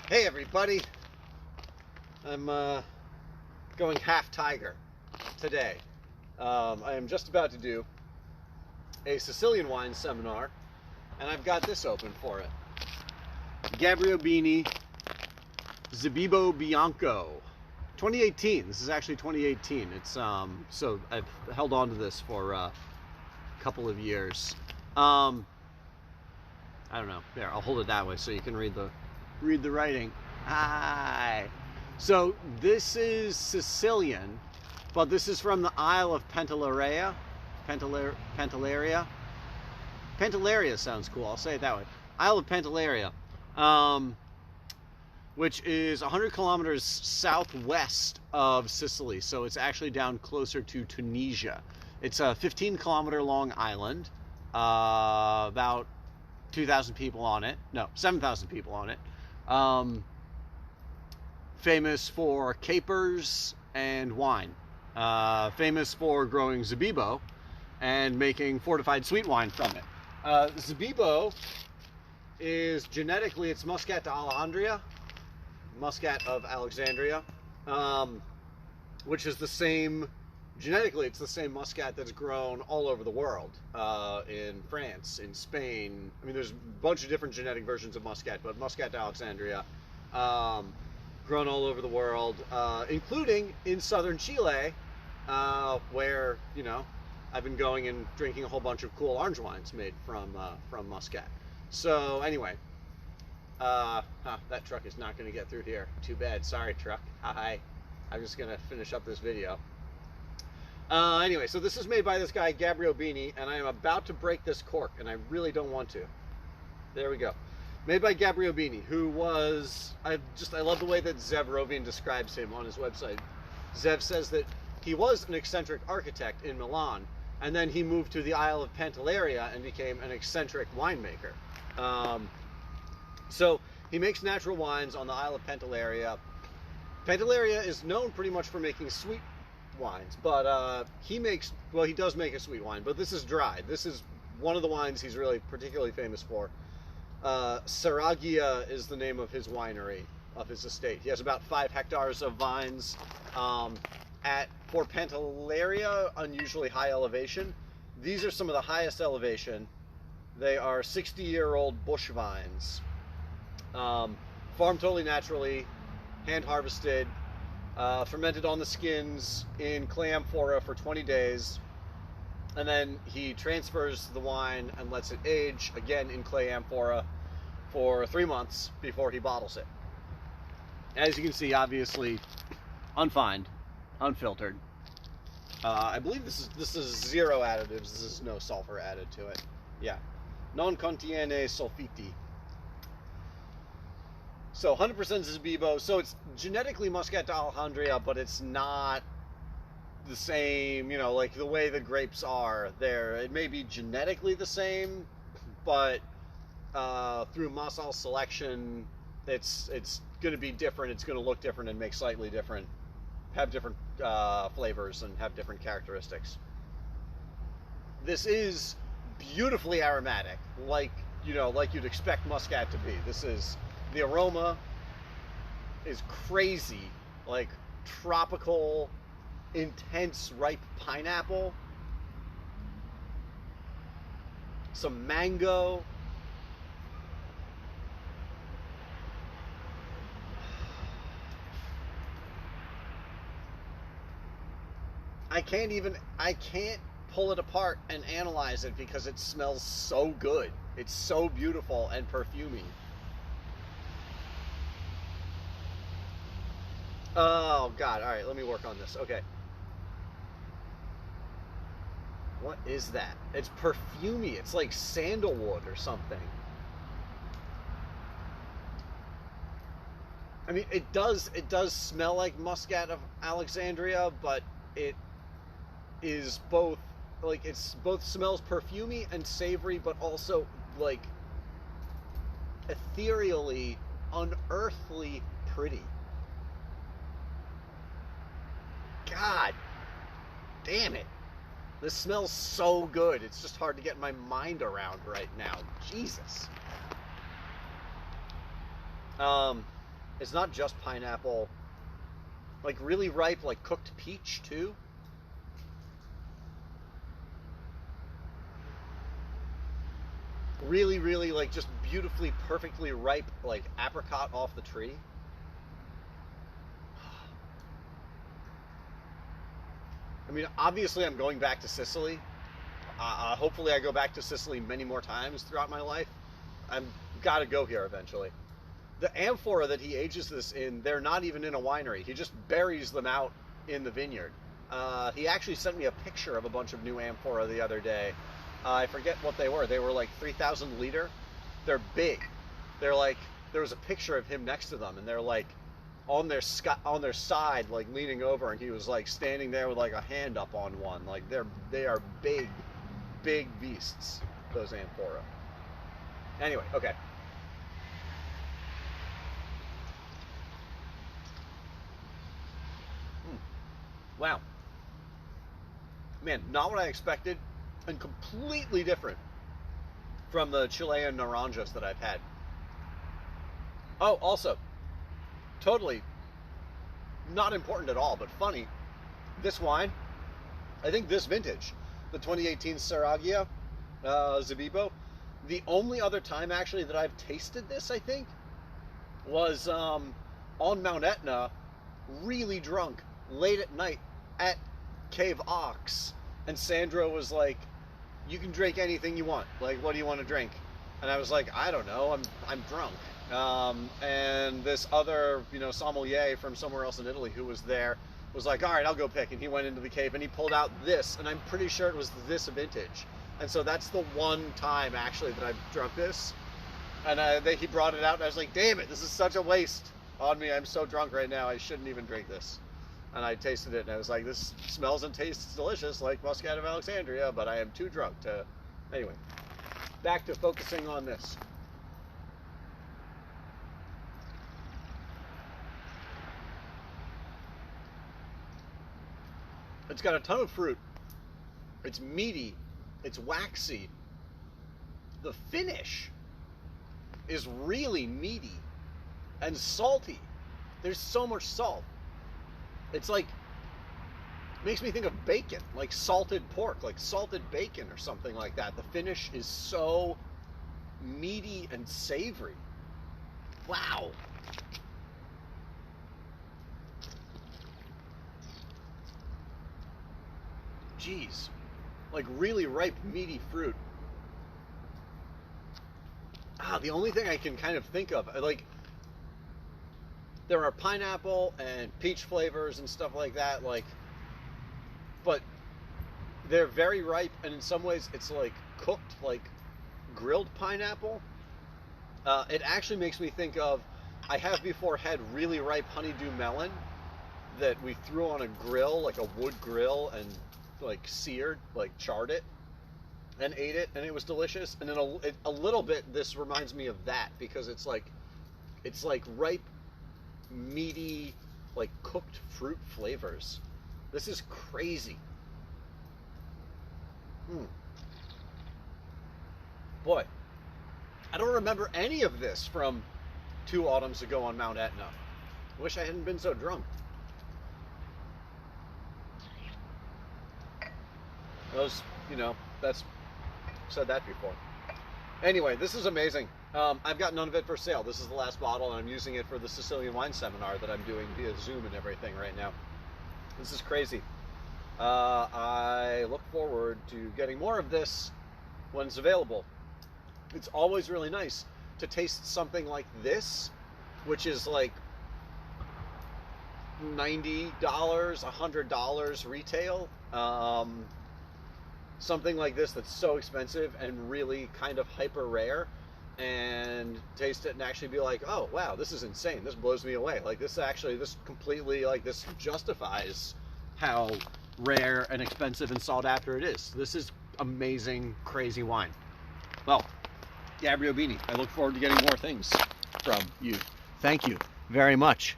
Hey everybody, I'm going half tiger today. I am just about to do a Sicilian wine seminar, and I've got this open for it. Gabrio Bini, Zibbibo Bianco, 2018. This is actually 2018. It's so I've held on to this for a couple of years. I don't know. There, I'll hold it that way so you can read the writing. Hi. So this is Sicilian, but this is from the Isle of Pantelleria. Pantelleria sounds cool. I'll say it that way. Isle of Pantelleria, which is 100 kilometers southwest of Sicily. So it's actually down closer to Tunisia. It's a 15-kilometer long island, about 2,000 people on it. No, 7,000 people on it. Famous for capers and wine. Famous for growing Zibbibo and making fortified sweet wine from it. Zibbibo is genetically, it's Muscat d'Alejandria, Muscat of Alexandria, which is the same, genetically it's the same Muscat that's grown all over the world, in France, in Spain. I mean, there's a bunch of different genetic versions of Muscat, but Muscat d'Alexandria, grown all over the world, including in southern Chile, where, you know, I've been going and drinking a whole bunch of cool orange wines made from Muscat. So anyway, that truck is not going to get through here. Too bad. Sorry, truck. Hi. I'm just going to finish up this video. Anyway, so this is made by this guy, Gabrio Bini, and I am about to break this cork, and I really don't want to. There we go. Made by Gabrio Bini, who was, I love the way that Zev Rovian describes him on his website. Zev says that he was an eccentric architect in Milan, and then he moved to the Isle of Pantelleria and became an eccentric winemaker. So he makes natural wines on the Isle of Pantelleria. Pantelleria is known pretty much for making sweet wines, but he does make a sweet wine, but this is dry. This is one of the wines he's really particularly famous for. Saragia is the name of his winery, of his estate. He has about 5 hectares of vines for Pantelleria, unusually high elevation. These are some of the highest elevation. They are 60-year-old bush vines, farmed totally naturally, hand harvested, fermented on the skins in clay amphora for 20 days, and then he transfers the wine and lets it age again in clay amphora for 3 months before he bottles it. As you can see, obviously unfined, unfiltered. I believe this is 0 additives. This is no sulfur added to it. Yeah, non contiene sulfiti. So 100% Zibbibo. So it's genetically Muscat d'Alejandria, but it's not the same, you know, like the way the grapes are there. It may be genetically the same, but through Massal selection, it's going to be different. It's going to look different and make slightly different, have different flavors and have different characteristics. This is beautifully aromatic, like, you know, like you'd expect Muscat to be. This is, the aroma is crazy, like tropical, intense, ripe pineapple, some mango, I can't pull it apart and analyze it because it smells so good. It's so beautiful and perfumey. Oh God, all right, let me work on this. Okay. What is that? It's perfumey. It's like sandalwood or something. I mean, it does smell like Muscat of Alexandria, but it is both, like, it's both smells perfumey and savory, but also like ethereally, unearthly pretty. God damn it. This smells so good. It's just hard to get my mind around right now. Jesus. It's not just pineapple. Like really ripe, like cooked peach too. Really, really like just beautifully, perfectly ripe, like apricot off the tree. I mean, obviously, I'm going back to Sicily. Hopefully, I go back to Sicily many more times throughout my life. I've got to go here eventually. The amphora that he ages this in, they're not even in a winery. He just buries them out in the vineyard. He actually sent me a picture of a bunch of new amphora the other day. I forget what they were. They were like 3,000 liter. They're big. They're like, there was a picture of him next to them, and they're like on their side, like leaning over, and he was like standing there with like a hand up on one. Like they are big, big beasts, those amphora. Anyway, okay. Wow. Man, not what I expected, and completely different from the Chilean naranjas that I've had. Oh, also, totally not important at all, but funny, this wine, I think this vintage, the 2018 Saragia Zibbibo, the only other time actually that I've tasted this, I think, was on Mount Etna, really drunk, late at night at Cave Ox, and Sandra was like, you can drink anything you want, like what do you want to drink? And I was like, I don't know, I'm drunk. And this other, sommelier from somewhere else in Italy who was there was like, all right, I'll go pick. And he went into the cave and he pulled out this, and I'm pretty sure it was this vintage. And so that's the one time actually that I've drunk this. And he brought it out, and I was like, damn it, this is such a waste on me. I'm so drunk right now, I shouldn't even drink this. And I tasted it, and I was like, this smells and tastes delicious like Muscat of Alexandria, but I am too drunk to... Anyway, back to focusing on this. It's got a ton of fruit. It's meaty. It's waxy. The finish is really meaty and salty. There's so much salt. It's like, makes me think of bacon, like salted pork, like salted bacon or something like that. The finish is so meaty and savory. Wow. Jeez. Like really ripe, meaty fruit. The only thing I can kind of think of, like, there are pineapple and peach flavors and stuff like that, like, but they're very ripe, and in some ways it's like cooked, like grilled pineapple. It actually makes me think of, I have before had really ripe honeydew melon that we threw on a grill, like a wood grill, and like seared, like charred it and ate it, and it was delicious. And then a little bit, this reminds me of that, because it's like ripe, meaty, like cooked fruit flavors. This is crazy. Boy, I don't remember any of this from 2 autumns ago on Mount Etna. Wish I hadn't been so drunk. Those, that's said that before. Anyway, this is amazing. I've got none of it for sale. This is the last bottle, and I'm using it for the Sicilian wine seminar that I'm doing via Zoom and everything right now. This is crazy. I look forward to getting more of this when it's available. It's always really nice to taste something like this, which is like $90, $100 retail. Something like this that's so expensive and really kind of hyper rare, and taste it and actually be like, oh wow, this is insane, this blows me away. Like this completely, like, this justifies how rare and expensive and sought after it is. This is amazing, crazy wine. Well, Gabrio Bini, I look forward to getting more things from you. Thank you very much.